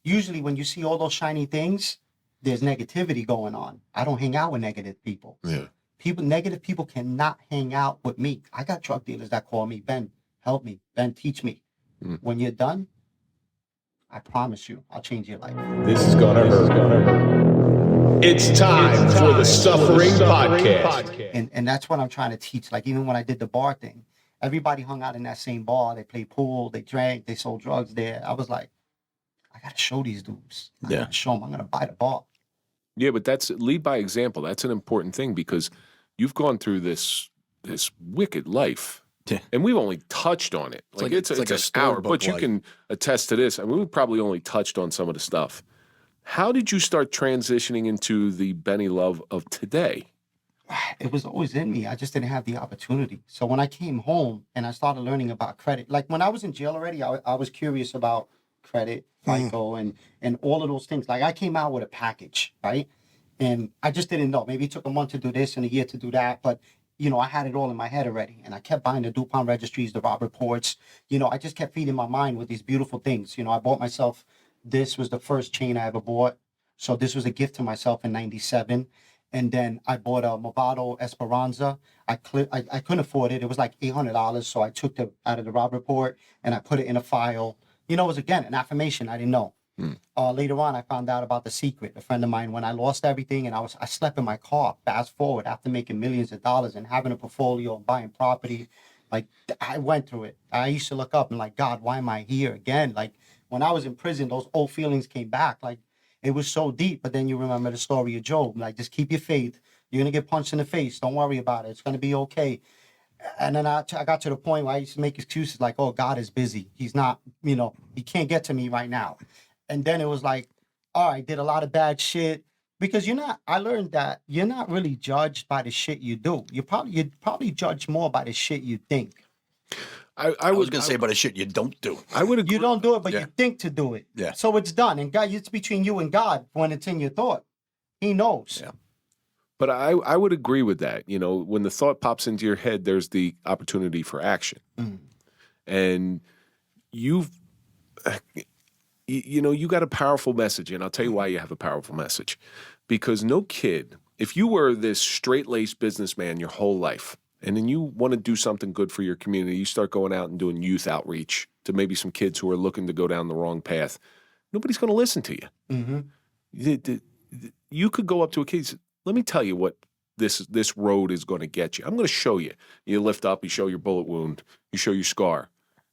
Usually when you see all those shiny things, there's negativity going on. I don't hang out with negative people. Yeah. Negative people cannot hang out with me. I got drug dealers that call me, Ben, help me. Ben, teach me. When you're done, I promise you, I'll change your life. This is gonna hurt. It's time for the Suffering Podcast. And that's what I'm trying to teach. Like, even when I did the bar thing, everybody hung out in that same bar. They played pool, they drank, they sold drugs there. I was like, I got to show these dudes. I got to show them I'm going to buy the bar. Yeah, but that's lead by example. That's an important thing because you've gone through this wicked life. Yeah. And we've only touched on it. Like it's like an hour, but you can attest to this. I mean, we've probably only touched on some of the stuff. How did you start transitioning into the Benny Love of today? It was always in me. I just didn't have the opportunity. So when I came home and I started learning about credit, like when I was in jail already, I was curious about credit, FICO, and all of those things. Like I came out with a package, right? And I just didn't know. Maybe it took a month to do this and a year to do that, but you know, I had it all in my head already. And I kept buying the DuPont registries, the Rob reports. You know, I just kept feeding my mind with these beautiful things. You know, I bought myself, this was the first chain I ever bought. So this was a gift to myself in 97. And then I bought a Movado Esperanza. I couldn't afford it. It was like $800. So I took it out of the Rob report and I put it in a file. You know, it was, again, an affirmation. I didn't know. Later on, I found out about The Secret. A friend of mine, when I lost everything and I slept in my car, fast forward, after making millions of dollars and having a portfolio and buying property, like I went through it. I used to look up and like, God, why am I here again? Like when I was in prison, those old feelings came back. Like it was so deep. But then you remember the story of Job. Like, just keep your faith. You're going to get punched in the face. Don't worry about it. It's going to be okay. And then I got to the point where I used to make excuses like, oh, God is busy. He's not, you know, he can't get to me right now. And then it was like, all right, did a lot of bad shit. Because I learned that you're not really judged by the shit you do. You're probably judged more by the shit you think. I was going to say about the shit you don't do. I would agree. You don't do it, but you think to do it. Yeah. So it's done. And God, it's between you and God when it's in your thought. He knows. Yeah. But I would agree with that. You know, when the thought pops into your head, there's the opportunity for action. And you got a powerful message. And I'll tell you why you have a powerful message. Because no kid, if you were this straight-laced businessman your whole life, and then you want to do something good for your community, you start going out and doing youth outreach to maybe some kids who are looking to go down the wrong path, nobody's going to listen to you. You could go up to a kid and say, let me tell you what this road is going to get you. I'm going to show you. You lift up, you show your bullet wound, you show your scar.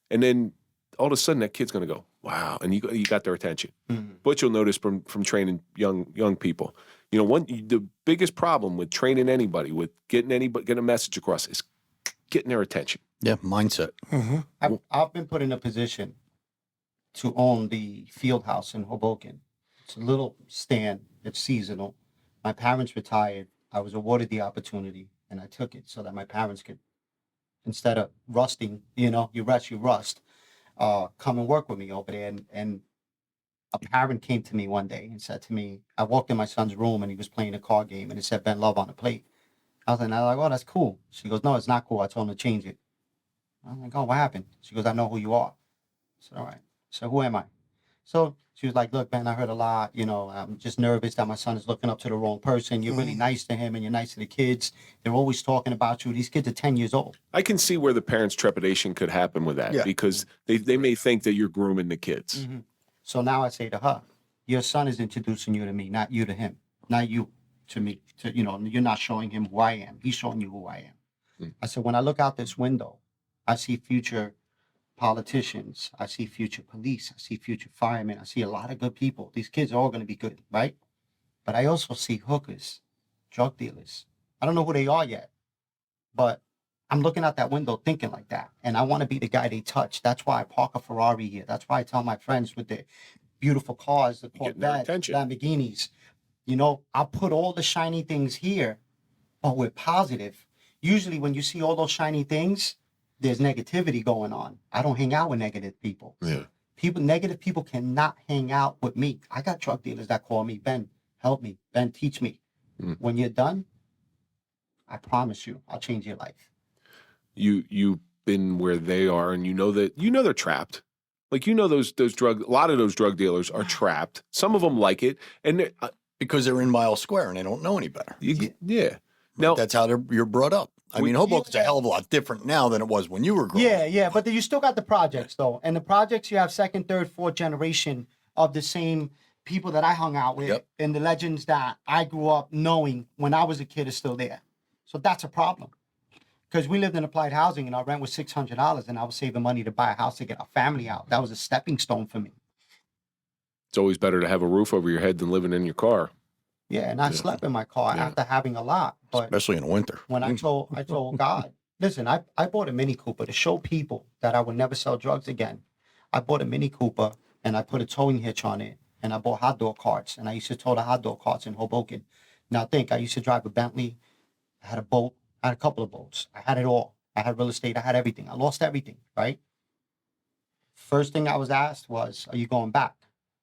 And then all of a sudden that kid's going to go, wow, and you got their attention. But you'll notice from training young people, you know, the biggest problem with training anybody, with getting a message across, is getting their attention. Yeah, mindset. I've been put in a position to own the field house in Hoboken. It's a little stand. It's seasonal. My parents retired. I was awarded the opportunity, and I took it so that my parents could, instead of rusting, you know, you rust, come and work with me over there. And a parent came to me one day and said to me, I walked in my son's room and he was playing a card game and it said Ben Love on the plate. I was like, oh, that's cool. She goes, no, it's not cool. I told him to change it. I'm like, oh, what happened? She goes, I know who you are. I said, all right. So who am I? So she was like, look, Ben, I heard a lot. You know, I'm just nervous that my son is looking up to the wrong person. You're really nice to him and you're nice to the kids. They're always talking about you. These kids are 10 years old. I can see where the parents' trepidation could happen with that because they may think that you're grooming the kids. So now I say to her, your son is introducing you to me, not you to him, not you to me. You know, you're not showing him who I am. He's showing you who I am. I said, when I look out this window, I see future politicians. I see future police. I see future firemen. I see a lot of good people. These kids are all going to be good, right? But I also see hookers, drug dealers. I don't know who they are yet, but I'm looking out that window thinking like that. And I want to be the guy they touch. That's why I park a Ferrari here. That's why I tell my friends with the beautiful cars, the Corvette, Lamborghinis, you know, I'll put all the shiny things here, but we're positive. Usually when you see all those shiny things, there's negativity going on. I don't hang out with negative people. Negative people cannot hang out with me. I got drug dealers that call me, Ben, help me. Ben, teach me. When you're done, I promise you, I'll change your life. You've been where they are, and you know they're trapped. Like, a lot of those drug dealers are trapped. Some of them like it, and because they're in Mile Square and they don't know any better. yeah. Now that's how you're brought up. I mean, Hoboken's a hell of a lot different now than it was when you were growing up. Yeah, but you still got the projects though, and the projects you have second, third, fourth generation of the same people that I hung out with, and the legends that I grew up knowing when I was a kid is still there. So that's a problem. Because we lived in applied housing and our rent was $600 and I was saving money to buy a house to get our family out. That was a stepping stone for me. It's always better to have a roof over your head than living in your car. Yeah, and I slept in my car after having a lot. But especially in winter. When I told God, listen, I bought a Mini Cooper to show people that I would never sell drugs again. I bought a Mini Cooper and I put a towing hitch on it and I bought hot dog carts and I used to tow the hot dog carts in Hoboken. Now think, I used to drive a Bentley. I had a boat. I had a couple of boats. I had it all. I had real estate. I had everything. I lost everything, right? First thing I was asked was, are you going back?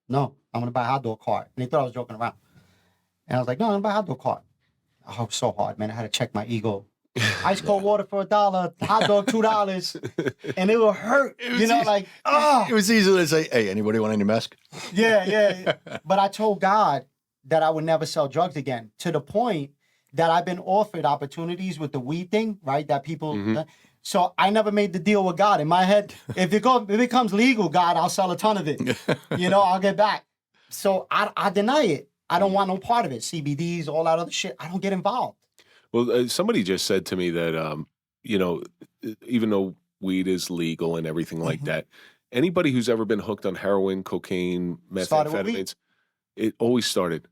No, I'm going to buy a hot dog cart. And they thought I was joking around. And I was like, no, I'm going to buy a hot dog cart. Oh, it was so hard, man. I had to check my ego. Ice cold water for $1, hot dog $2. And it would hurt. It was easy to say, hey, anybody want any mess? Yeah. But I told God that I would never sell drugs again, to the point that I've been offered opportunities with the weed thing, right? That people, so I never made the deal with God. In my head, if it becomes legal, God, I'll sell a ton of it. I'll get back. So I deny it. I don't want no part of it. CBDs, all that other shit. I don't get involved. Well, somebody just said to me that, even though weed is legal and everything like that, anybody who's ever been hooked on heroin, cocaine, methamphetamines, it always started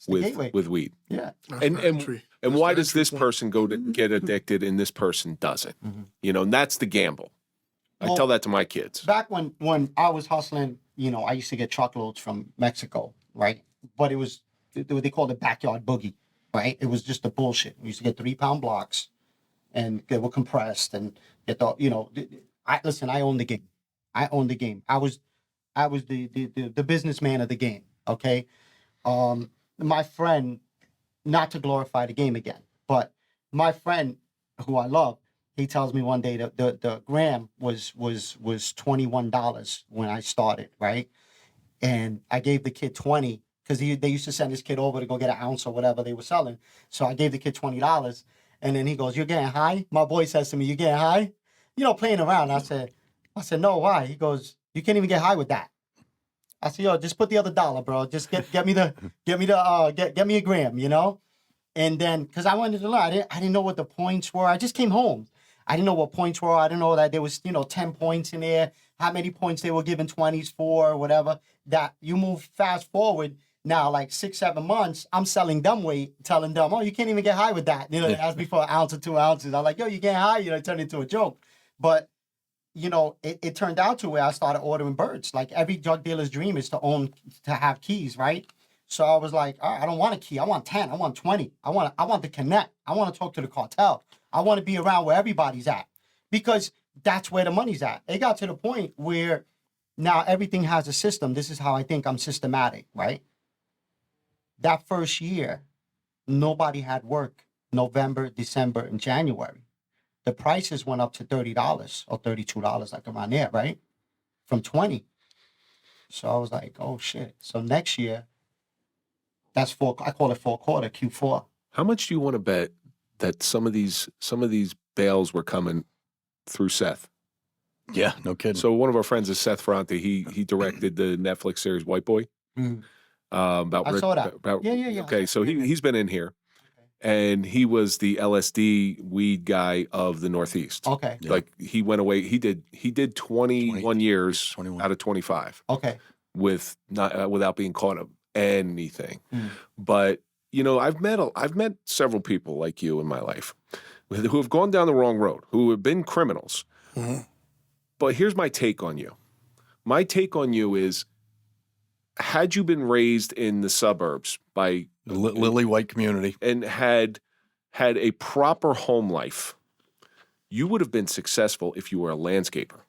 with weed. Yeah. And why does this person go to get addicted and this person doesn't? And that's the gamble. I tell that to my kids. Back when I was hustling, I used to get truckloads from Mexico, right? But it was what they call the backyard boogie, right? It was just the bullshit. We used to get 3-pound blocks and they were compressed and get listen, I owned the game. I owned the game. I was the businessman of the game, okay? My friend, not to glorify the game again, but my friend who I love, he tells me one day that the gram was $21 when I started, right? And I gave the kid 20 because they used to send this kid over to go get an ounce or whatever they were selling. So I gave the kid $20, and then he goes, "You're getting high?" My boy says to me, "You getting high?" Playing around. I said, "No, why?" He goes, "You can't even get high with that." I said, "Yo, just put the other $1, bro. Just get me a gram, And then, because I wanted to learn, I didn't know what the points were. I just came home. I didn't know what points were. I didn't know that there was, 10 points in there, how many points they were giving 20s for, whatever. That you move fast forward now, like 6-7 months, I'm selling them weight, telling them, "Oh, you can't even get high with that." They asked me for an ounce or 2 ounces. I'm like, "Yo, you getting high?" It turned into a joke. But it turned out to where I started ordering birds. Like every drug dealer's dream is to have keys, right? So I was like, all right, I don't want a key. I want 10. I want 20. I want to connect. I want to talk to the cartel. I want to be around where everybody's at, because that's where the money's at. It got to the point where now everything has a system. This is how I think I'm systematic, right? That first year, nobody had work. November, December, and January. The prices went up to $30 or $32, like around there, right? From 20. So I was like, oh shit. So next year, I call it fourth quarter, Q4. How much do you want to bet that some of these bails were coming through Seth? Yeah, no kidding. So one of our friends is Seth Ferrante. He directed the Netflix series White Boy. I saw that. Yeah. Okay, so he's been in here. And he was the LSD weed guy of the Northeast. Okay. Yeah. Like he went away. He did 21 years 21. Out of 25. Okay. Without being caught of anything. But I've met several people like you in my life who have gone down the wrong road, who have been criminals. But here's my take on you. My take on you is, had you been raised in the suburbs by the lily white community and had a proper home life, you would have been successful if you were a landscaper.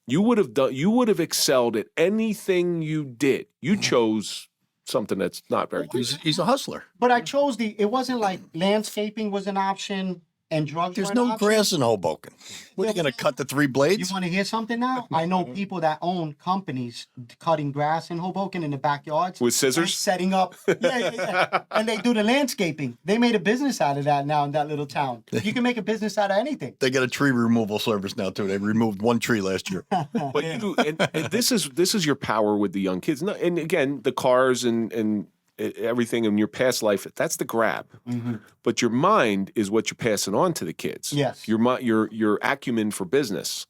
You would have excelled at anything you did. You chose something that's not very good. He's a hustler. But I chose it wasn't like landscaping was an option. and drugs There's were an no option. grass in Hoboken. What, are you going to cut the 3 You blades? want to hear something now? I know people that own companies cutting grass in Hoboken in the backyards. With scissors? And setting up. Yeah. And they do the landscaping. They made a business out of that now in that little town. You can make a business out of anything. They got a tree removal service now, too. They removed 1 tree last year. But and this is your power with the young kids. And again, the cars and everything in your past life, that's the grab. Mm-hmm. But your mind is what you're passing on to the kids. Yes. Your acumen for business.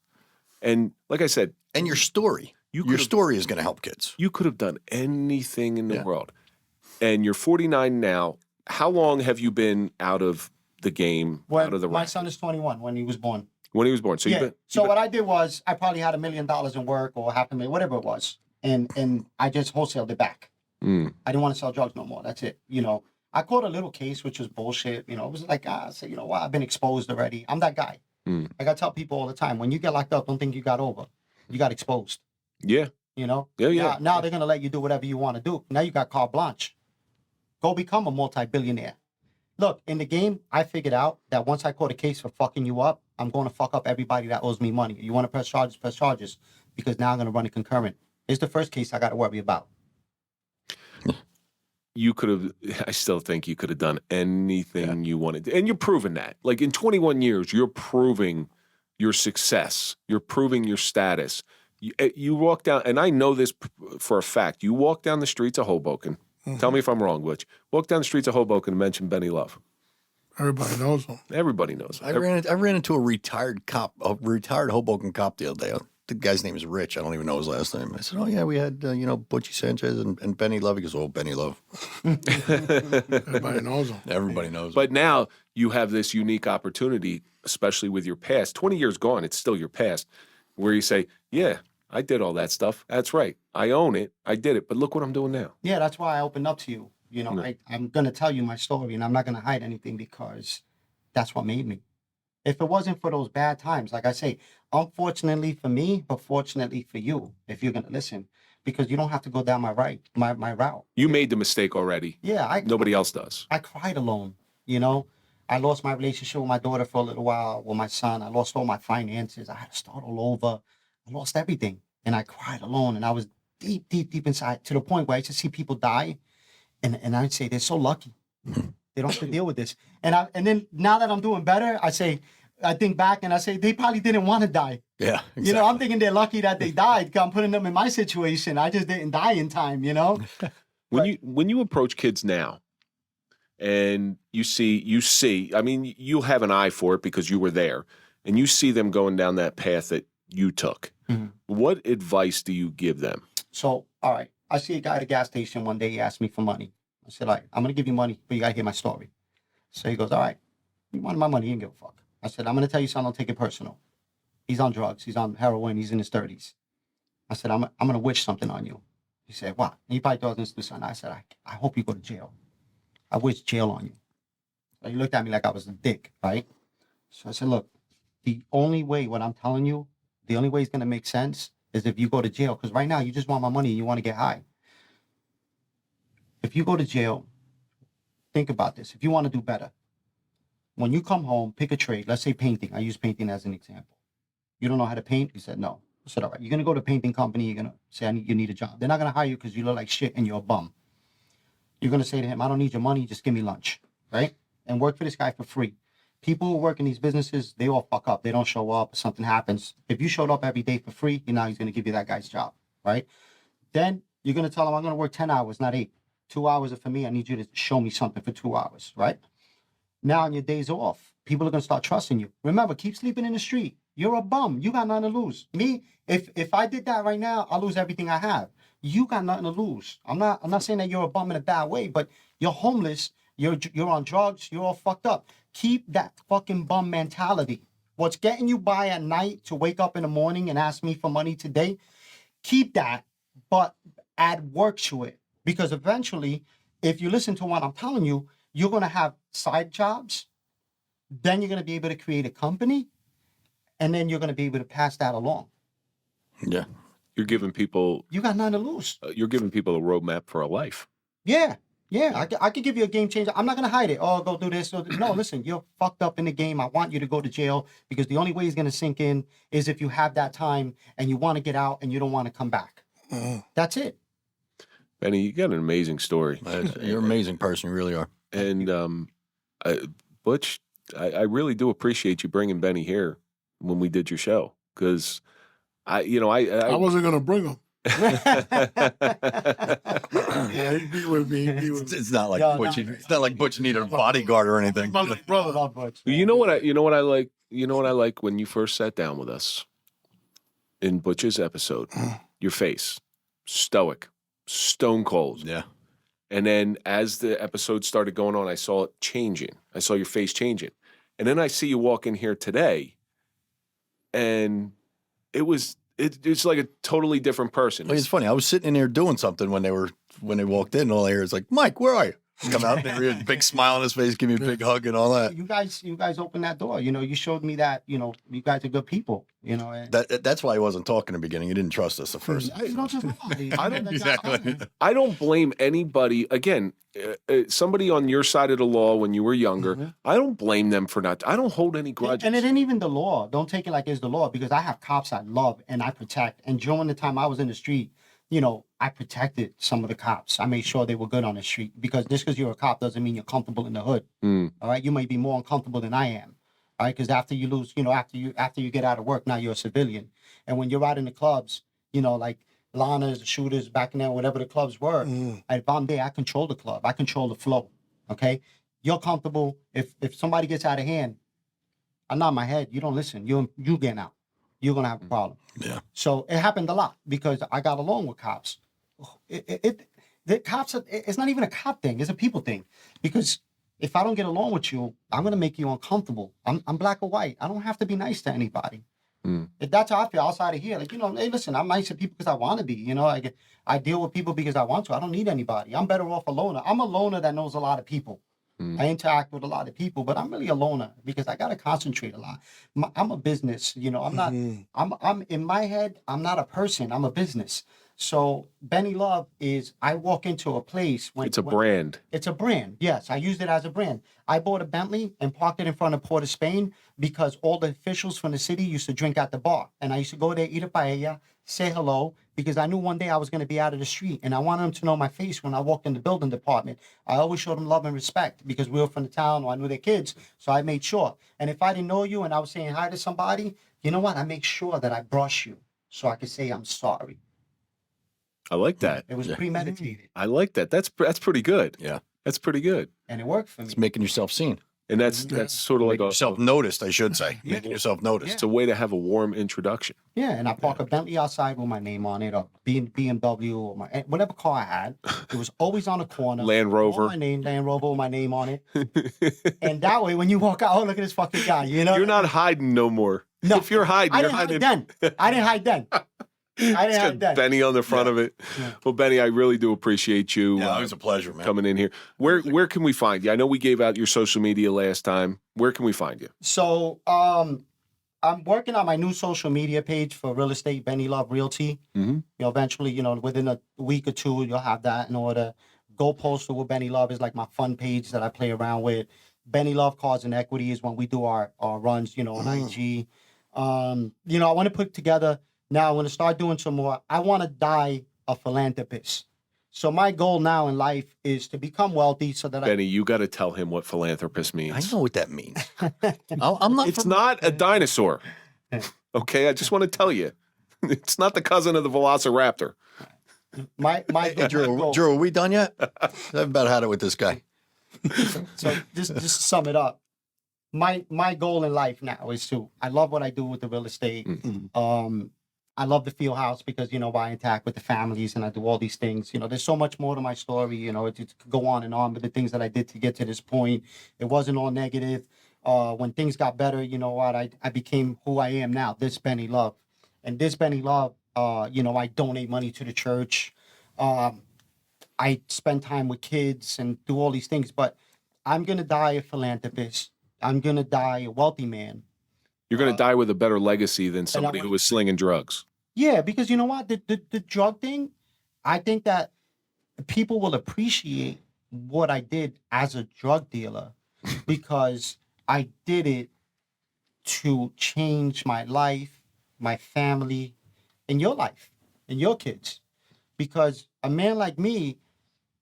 And like I said, And your story. Your story is going to help kids. you could have done anything in the world. And you're 49 now. How long have you been out of the game, out of the My racket? son is 21 when he was born. When he was born. So Yeah. you've been, So what I did was I probably had $1 million in work or $500,000, whatever it was. And I just wholesaled it back. Mm. I didn't want to sell drugs no more. That's it. I caught a little case, which was bullshit. It was like, I said, you know what? I've been exposed already. I'm that guy. Mm. Like I tell people all the time, when you get locked up, don't think you got over. You got exposed. Yeah. Yeah. Now they're going to let you do whatever you want to do. Now you got carte blanche. Go become a multi-billionaire. Look, in the game, I figured out that once I caught a case for fucking you up, I'm going to fuck up everybody that owes me money. You want to press charges, because now I'm going to run it concurrent. It's the first case I got to worry about. You could have, I still think you could have done anything you wanted. And you're proving that. Like in 21 years, you're proving your success. You're proving your status. You walk down, and I know this for a fact, you walk down the streets of Hoboken. Mm-hmm. Tell me if I'm wrong, Butch. Walk down the streets of Hoboken and mention Benny Love. Everybody knows him. Everybody knows him. I ran into a retired Hoboken cop the other day. The guy's name is Rich. I don't even know his last name. I said, "Oh yeah, we had Butchie Sanchez and Benny Love." He goes, "Oh, Benny Love." Everybody knows him. Everybody knows him. But now you have this unique opportunity, especially with your past. 20 years gone, it's still your past, where you say, "Yeah, I did all that stuff. That's right. I own it. I did it. But look what I'm doing now." Yeah, that's why I opened up to you. I'm going to tell you my story, and I'm not going to hide anything, because that's what made me. If it wasn't for those bad times, like I say, unfortunately for me, but fortunately for you, if you're going to listen, because you don't have to go down my route. You made the mistake already. Yeah. Nobody else does. I cried alone, I lost my relationship with my daughter for a little while, with my son. I lost all my finances. I had to start all over. I lost everything. And I cried alone. And I was deep, deep, deep inside, to the point where I used to see people die. And I'd say, they're so lucky. They don't have to deal with this. And then now that I'm doing better, I think back and I say, they probably didn't want to die. Yeah, exactly. I'm thinking they're lucky that they died. I'm putting them in my situation. I just didn't die in time, When you approach kids now and you see, I mean, you have an eye for it because you were there, and you see them going down that path that you took. Mm-hmm. What advice do you give them? So, all right. I see a guy at a gas station one day. He asked me for money. I said, all right, I'm going to give you money, but you got to hear my story. So he goes, all right, you want my money? He didn't give a fuck. I said, I'm going to tell you something. Don't take it personal. He's on drugs. He's on heroin. He's in his 30s. I said, I'm going to wish something on you. He said, what? And he probably thought this to son. I said, I hope you go to jail. I wish jail on you. So he looked at me like I was a dick, right? So I said, look, the only way, what I'm telling you, the only way it's going to make sense is if you go to jail. Because right now, you just want my money and you want to get high. If you go to jail, think about this. If you want to do better, when you come home, pick a trade. Let's say painting. I use painting as an example. You don't know how to paint? He said, no. I said, all right. You're going to go to a painting company. You're going to say, you need a job. They're not going to hire you because you look like shit and you're a bum. You're going to say to him, I don't need your money. Just give me lunch, right? And work for this guy for free. People who work in these businesses, they all fuck up. They don't show up. Something happens. If you showed up every day for free, he's going to give you that guy's job, right? Then you're going to tell him, I'm going to work 10 hours, not 8. 2 hours are for me. I need you to show me something for 2 hours, right? Now on your days off, people are going to start trusting you. Remember, keep sleeping in the street. You're a bum. You got nothing to lose. Me, if I did that right now, I'll lose everything I have. You got nothing to lose. I'm not saying that you're a bum in a bad way, but you're homeless. You're on drugs. You're all fucked up. Keep that fucking bum mentality. What's getting you by at night to wake up in the morning and ask me for money today, keep that, but add work to it. Because eventually, if you listen to what I'm telling you, you're going to have side jobs. Then you're going to be able to create a company. And then you're going to be able to pass that along. Yeah. You're giving people... You got nothing to lose. You're giving people a roadmap for a life. Yeah. Yeah, I could give you a game changer. I'm not gonna hide it. Oh, go do this. No, listen, you're fucked up in the game. I want you to go to jail because the only way it's gonna sink in is if you have that time and you want to get out and you don't want to come back. That's it. Benny, you got an amazing story. You're an amazing person. You really are. And Butch, I really do appreciate you bringing Benny here when we did your show because I wasn't gonna bring him. Yeah, he'd be with me. It's not like Butch. It's not like Butch needed a bodyguard or anything. My little brother. Love Butch. You know what I like? You know what I like when you first sat down with us in Butch's episode? Your face, stoic, stone cold. Yeah. And then as the episode started going on, I saw it changing. I saw your face changing. And then I see you walk in here today, and it's like a totally different person. It's funny. I was sitting in here doing something when they walked in, and all I hear is like, "Mike, where are you?" Come out there, a big smile on his face, give me a big hug and all that. You guys opened that door. You showed me that. You guys are good people. And That's why I wasn't talking in the beginning. You didn't trust us at first. you don't just lie. I don't Exactly. I don't blame anybody. Again, somebody on your side of the law when you were younger, I don't blame them for not. I don't hold any grudges. And it ain't even the law. Don't take it like it's the law because I have cops I love and I protect. And during the time I was in the street, I protected some of the cops. I made sure they were good on the street because just because you're a cop doesn't mean you're comfortable in the hood. All right, you may be more uncomfortable than I am. All right, because after you lose, after you get out of work, now you're a civilian. And when you're out in the clubs, like Lana's, Shooters, back in there, whatever the clubs were, if I'm there, I control the club. I control the flow. Okay, you're comfortable. If somebody gets out of hand, I nod my head. You don't listen. You get out. You're gonna have a problem. Yeah. So it happened a lot because I got along with cops. The cops. It's not even a cop thing. It's a people thing. Because if I don't get along with you, I'm gonna make you uncomfortable. I'm black or white. I don't have to be nice to anybody. If that's how I feel outside of here, hey, listen, I'm nice to people because I want to be. I deal with people because I want to. I don't need anybody. I'm better off a loner. I'm a loner that knows a lot of people. I interact with a lot of people, but I'm really a loner because I got to concentrate a lot. I'm a business, I'm not, I'm in my head, I'm not a person, I'm a business. So Benny Love is, I walk into a place when it's a brand. It's a brand. Yes. I used it as a brand. I bought a Bentley and parked it in front of Port of Spain because all the officials from the city used to drink at the bar. And I used to go there, eat a paella, say hello, because I knew one day I was going to be out of the street and I wanted them to know my face when I walked in the building department. I always showed them love and respect because we were from the town or I knew their kids. So I made sure. And if I didn't know you and I was saying hi to somebody, you know what? I make sure that I brush you so I could say I'm sorry. I like that. It was premeditated. I like that. That's pretty good. Yeah. That's pretty good. And it worked for me. It's making yourself seen. And that's sort of like Making yourself noticed, I should say. Making yourself noticed. it's a way to have a warm introduction. Yeah, and I park a Bentley outside with my name on it, or BMW, or whatever car I had. It was always on the corner. Land Rover. All my name, Land Rover, with my name on it. And that way, when you walk out, oh, look at this fucking guy. You're not hiding no more. No. If you're hiding, I you're didn't hiding. hide then. I didn't hide then. I didn't hide then. Benny on the front of it. Yeah. Well, Benny, I really do appreciate you Yeah, it was a pleasure, man. coming in here. Where can we find you? I know we gave out your social media last time. Where can we find you? So, I'm working on my new social media page for real estate, Benny Love Realty. Eventually, within a week or two, you'll have that in order. Go Postal with Benny Love is like my fun page that I play around with. Benny Love Cars and Equity is when we do our runs, on IG. I want to put together. Now, I want to start doing some more. I want to die a philanthropist. So my goal now in life is to become wealthy so that Benny, you got to tell him what philanthropist means. I know what that means. I'm not. It's not a dinosaur. Okay, I just want to tell you. It's not the cousin of the velociraptor. my goal. Drew, are we done yet? I've about had it with this guy. So just to sum it up, my goal in life now is I love what I do with the real estate. I love the field house because, I interact with the families and I do all these things. There's so much more to my story. It could go on and on with the things that I did to get to this point. It wasn't all negative. When things got better, I became who I am now, this Benny Love. And this Benny Love, I donate money to the church. I spend time with kids and do all these things. But I'm going to die a philanthropist. I'm going to die a wealthy man. You're going to die with a better legacy than somebody who was slinging drugs. Yeah, because you know what? The drug thing, I think that people will appreciate what I did as a drug dealer because I did it to change my life, my family, and your life, and your kids. Because a man like me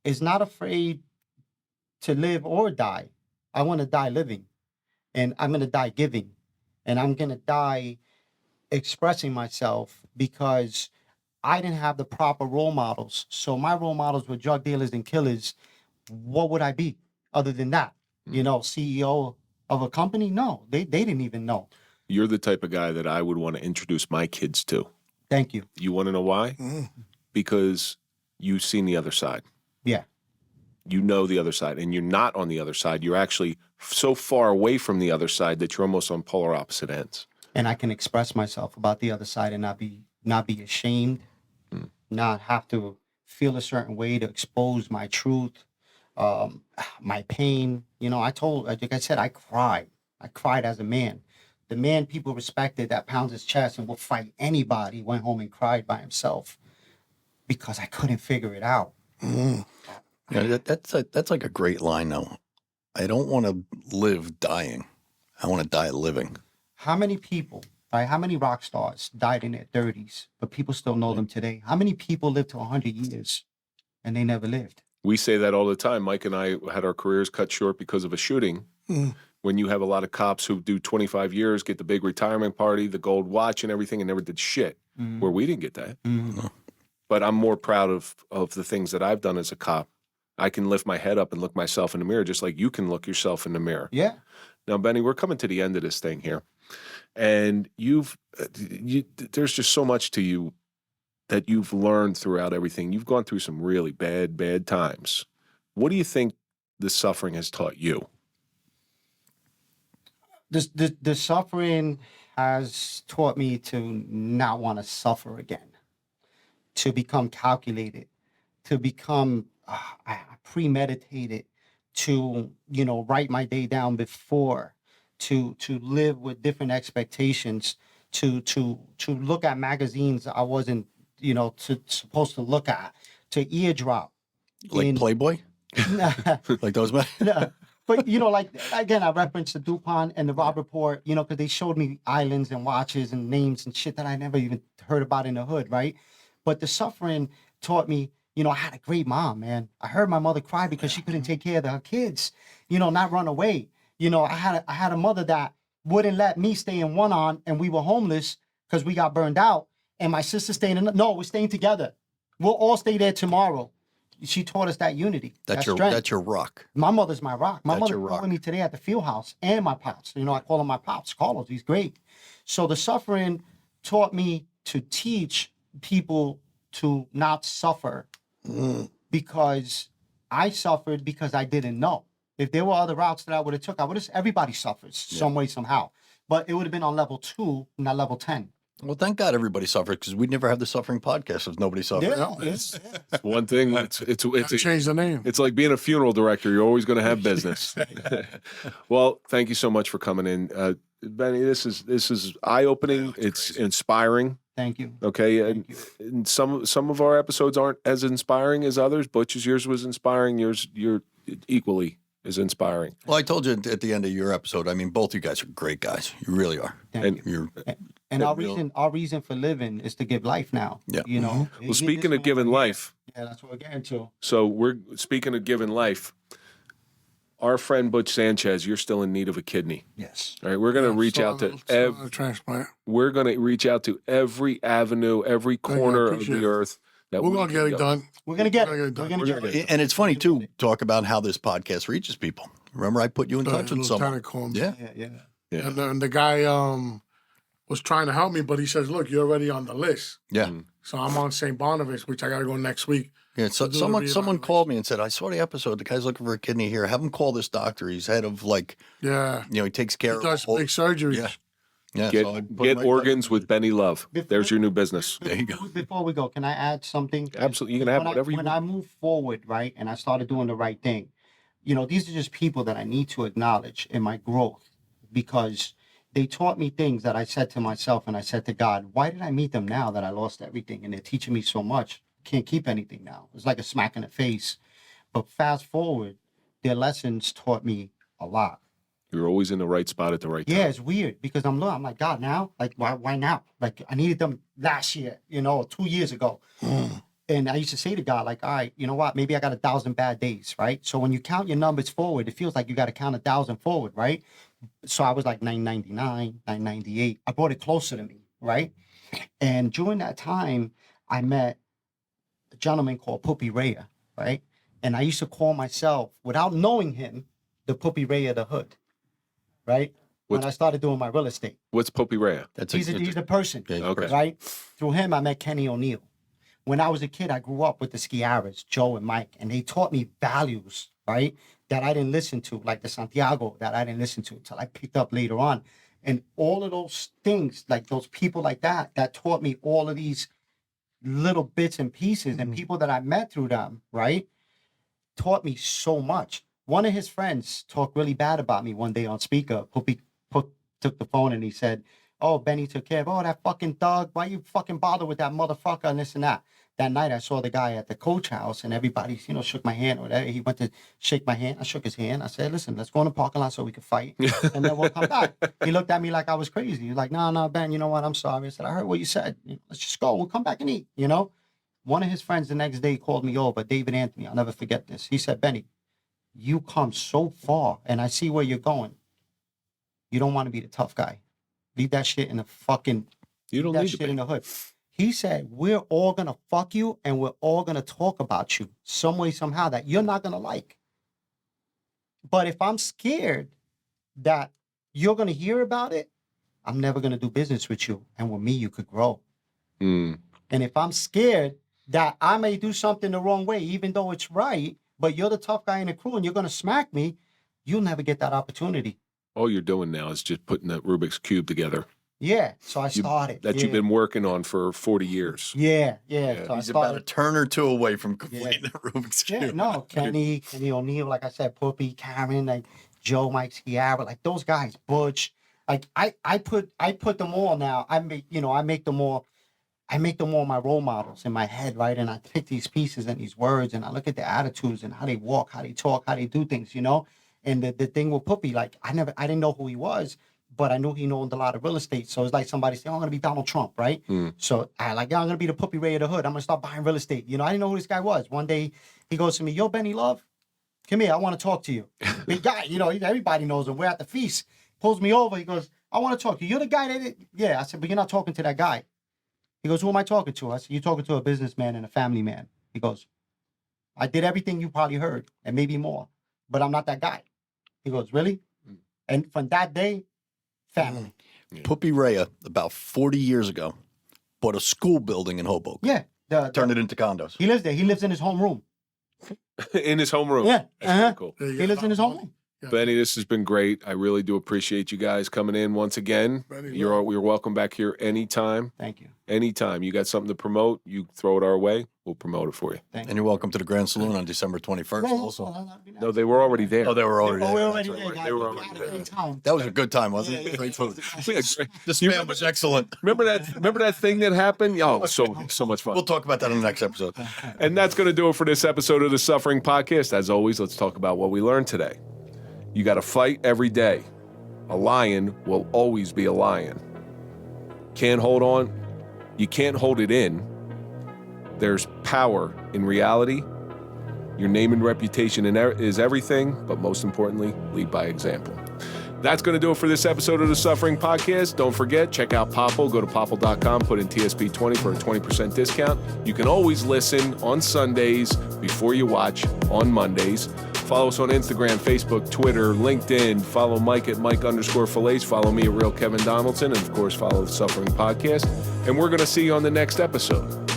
is not afraid to live or die. I want to die living, and I'm going to die giving, and I'm going to die expressing myself because I didn't have the proper role models. So my role models were drug dealers and killers. What would I be other than that? You know, CEO of a company? No, they didn't even know. You're the type of guy that I would want to introduce my kids to. Thank you. You want to know why? Because you've seen the other side. Yeah. You know the other side, and you're not on the other side. You're actually so far away from the other side that you're almost on polar opposite ends. And I can express myself about the other side and not be ashamed, not have to feel a certain way to expose my truth, my pain. You know, like I said, I cried. I cried as a man. The man people respected that pounds his chest and will fight anybody went home and cried by himself because I couldn't figure it out. Yeah, that's like a great line, though. I don't want to live dying. I want to die living. How many people, right? How many rock stars died in their 30s, but people still know them today? How many people lived to 100 years and they never lived? We say that all the time. Mike and I had our careers cut short because of a shooting. When you have a lot of cops who do 25 years, get the big retirement party, the gold watch and everything, and never did shit, where we didn't get that. But I'm more proud of the things that I've done as a cop. I can lift my head up and look myself in the mirror just like you can look yourself in the mirror. Yeah. Now, Benny, we're coming to the end of this thing here. And there's just so much to you that you've learned throughout everything. You've gone through some really bad times. What do you think the suffering has taught you? The suffering has taught me to not want to suffer again, to become calculated, to become premeditated, to, you know, write my day down before, to live with different expectations, to look at magazines I wasn't, you know, supposed to look at, to eardrop. Like Playboy? Like those men? No. But, you know, like, again, I referenced the DuPont and the Rob Report, you know, because they showed me islands and watches and names and shit that I never even heard about in the hood, right? But the suffering taught me, you know, I had a great mom, man. I heard my mother cry because she couldn't take care of her kids, you know, not run away. You know, I had a mother that wouldn't let me stay in one-on, and we were homeless because we got burned out. And my sister stayed no, we're staying together. We'll all stay there tomorrow. She taught us that unity. That's your rock. My mother's my rock. My That's mother your rock. with me today at the field house, and my pops. You know, I call him my pops, Carlos. He's great. So the suffering taught me to teach people to not suffer because I suffered because I didn't know. If there were other routes that I would have took, everybody suffers some way, somehow. But it would have been on level 2, not level 10. Well, thank God everybody suffered, because we'd never have the suffering podcast if nobody suffered. No, It's one thing. change the name. It's like being a funeral director. You're always going to have business. Well, thank you so much for coming in, Benny. This is eye opening. It's inspiring. Thank you. Okay, and some of our episodes aren't as inspiring as others. Butch's, yours was inspiring. You're equally as inspiring. Well, I told you at the end of your episode, I mean, both you guys are great guys. You really are. Thank you. And our reason for living is to give life now. Yeah. You know. Well, speaking of giving life, yeah, that's what we're getting to. so we're speaking of giving life. Our friend Butch Sanchez, you're still in need of a kidney. Yes. All right, we're going to reach out to transplant. we're going to reach out to every avenue, every corner of appreciate the it. earth. That We're we gonna can get it go. done. We're gonna get it. We're gonna We're gonna We're get gonna it. And it's funny, too, talk about how this podcast reaches people. Remember I put you in touch with someone? Lieutenant called me. Yeah. Yeah. And the guy was trying to help me, but he says, "Look, you're already on the list." Yeah. So I'm on St. Barnabas, which I got to go next week. Yeah, so do a someone reevaluation. called me and said, I saw the episode. The guy's looking for a kidney here. Have him call this doctor. He's head of, like, Yeah. you know, he takes care He of does whole- big surgeries. Yeah. Yeah. Get, so I put get him right organs back. with Benny Love. There's your new business. There you go. Before we go, can I add something? Absolutely, you can have whatever you When want. I moved forward, right, and I started doing the right thing, you know, these are just people that I need to acknowledge in my growth because they taught me things that I said to myself and I said to God, why did I meet them now that I lost everything? And they're teaching me so much. Can't keep anything now. It's like a smack in the face. But fast forward, their lessons taught me a lot. You're always in the right spot at the right time. Yeah, it's weird because I'm like, God, now? Like, why now? Like, I needed them last year, or 2 years ago. And I used to say to God, like, all right, you know what? Maybe I got 1,000 bad days, right? So when you count your numbers forward, it feels like you got to count 1,000 forward, right? So I was like 999, 998. I brought it closer to me, right? And during that time, I met a gentleman called Puppy Raya, right? And I used to call myself, without knowing him, the Puppy Raya of the hood, right? When I started doing my real estate. What's Puppy Raya? He's a person, Okay. right? Through him, I met Kenny O'Neill. When I was a kid, I grew up with the Sciarras, Joe and Mike, and they taught me values, right, that I didn't listen to, like the Santiago that I didn't listen to until I picked up later on. And all of those things, like those people like that taught me all of these little bits and pieces, and people that I met through them, right, taught me so much. One of his friends talked really bad about me one day on speaker. Puppy took the phone and he said, oh, Benny took care of, that fucking thug. Why you fucking bother with that motherfucker and this and that? That night I saw the guy at the coach house and everybody, shook my hand or whatever. He went to shake my hand. I shook his hand. I said, listen, let's go in the parking lot so we can fight. And then we'll come back. He looked at me like I was crazy. He was like, no, Ben, you know what? I'm sorry. I said, I heard what you said. Let's just go. We'll come back and eat, One of his friends the next day called me over, David Anthony. I'll never forget this. He said, Benny, you come so far and I see where you're going. You don't want to be the tough guy. Leave that shit in the fucking, You don't that need shit to be. in the hood. He said, we're all going to fuck you and we're all going to talk about you some way, somehow that you're not going to like. But if I'm scared that you're going to hear about it, I'm never going to do business with you. And with me, you could grow. And if I'm scared that I may do something the wrong way, even though it's right, but you're the tough guy in the crew and you're going to smack me, you'll never get that opportunity. All you're doing now is just putting that Rubik's Cube together. Yeah, so I started. You've been working on for 40 years. Yeah. So He's about a turn or two away from completing the Rubik's Cube. Yeah, no, Kenny O'Neill, like I said, Puppy, Karen, like Joe, Mike, Sciarra, like those guys, Butch. Like I put them all now. I make them all my role models in my head, right? And I pick these pieces and these words and I look at their attitudes and how they walk, how they talk, how they do things, And the thing with Puppy, like I didn't know who he was, but I knew he owned a lot of real estate. So it's like somebody saying, I'm going to be Donald Trump, right? So I'm going to be the Puppy Ray of the hood. I'm going to start buying real estate. I didn't know who this guy was. One day he goes to me, yo, Benny Love, come here. I want to talk to you. Big guy, everybody knows him. We're at the feast. Pulls me over. He goes, I want to talk to you. You're the guy that did. Yeah. I said, but you're not talking to that guy. He goes, who am I talking to? I said, you're talking to a businessman and a family man. He goes, I did everything you probably heard and maybe more, but I'm not that guy. He goes, really? And from that day, family. Puppy Raya, about 40 years ago, bought a school building in Hoboken. Yeah. Turned it into condos. He lives there. He lives in his home room. In his home room. Yeah. That's pretty cool. He lives in his home room. Yeah. Benny, this has been great. I really do appreciate you guys coming in once again. Benny, You're welcome back here anytime. Thank you. Anytime. You got something to promote, you throw it our way. We'll promote it for you. Thank And you're welcome to the Grand Saloon on December 21st also. No, they were already there. Oh, they were already Oh, there. we're already That's there, right. guys. They were We already had a there. great time. That was a good time, wasn't it? Great food. The spam was excellent. Remember that thing that happened? Oh, so much fun. We'll talk about that in the next episode. And that's going to do it for this episode of the Suffering Podcast. As always, let's talk about what we learned today. You got to fight every day. A lion will always be a lion. Can't hold on. You can't hold it in. There's power in reality. Your name and reputation is everything, but most importantly, lead by example. That's going to do it for this episode of the Suffering Podcast. Don't forget, check out Popple. Go to popple.com, put in TSP20 for a 20% discount. You can always listen on Sundays before you watch on Mondays. Follow us on Instagram, Facebook, Twitter, LinkedIn. Follow Mike at Mike_Failace. Follow me at Real Kevin Donaldson. And, of course, follow the Suffering Podcast. And we're going to see you on the next episode.